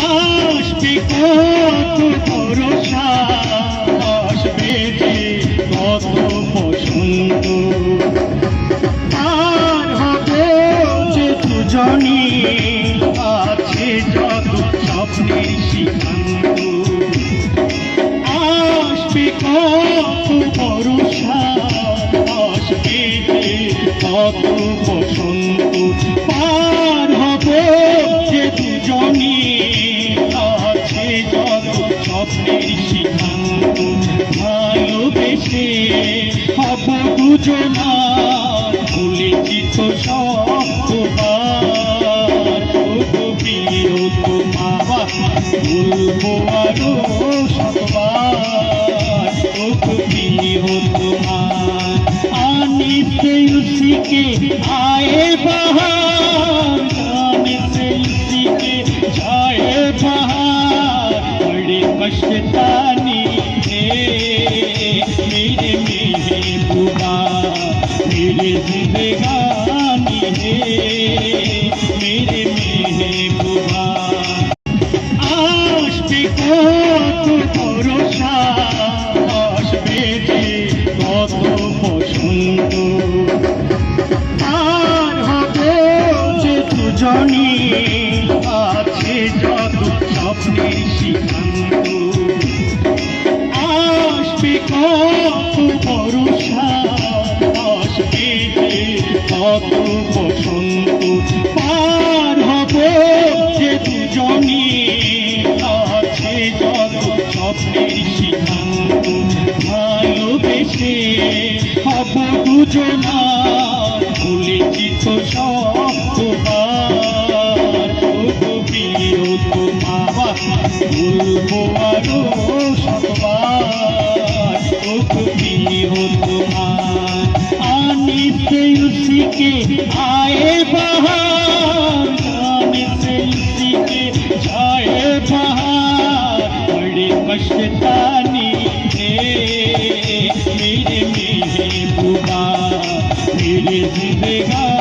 আসবে কত ভরসা, আসবে যে কত বসন্ত, আর হবে যে দুজনই আছে যত স্বপ্নের সিদ্ধান্ত। আসবে কত ভরসা, আসবে যে কত বসন্ত, পার হবে যে দুজনই আছে যত স্বপ্নের সিদ্ধান্ত। ভালোবেসে হব দুজনা, ভুলেছি তো সববার, প্রিয় তোমার বলবো আরো সবার, প্রিয় তোমার। आने से उसी के आए बहार, आने से उसी के जाए बहार, बड़े मस्तानी थे मेरे महबूबा, मेरे जिंदगानी है मेरे महबूबा। আসবে কত ভরসা, আসবে যে কত বসন্ত, আর হবে যে দুজনই আছে যত স্বপ্নের সিদ্ধান্ত। আসবে কত ভরসা, আসবে যে কত বসন্ত, পার হবে যে দুজনই আছে যত স্বপ্নের সিদ্ধান্ত। ভালোবেসে হব দুজনা, ভুলেছি তো সববার, প্রিয় তোমার বলবো আরো সববার, প্রিয় তোমার। आने से उसी के आए बहार, आने से उसी के जाए बहार, बड़े मस्तानी थे मेरे महबूबा, मेरे जिंदगानी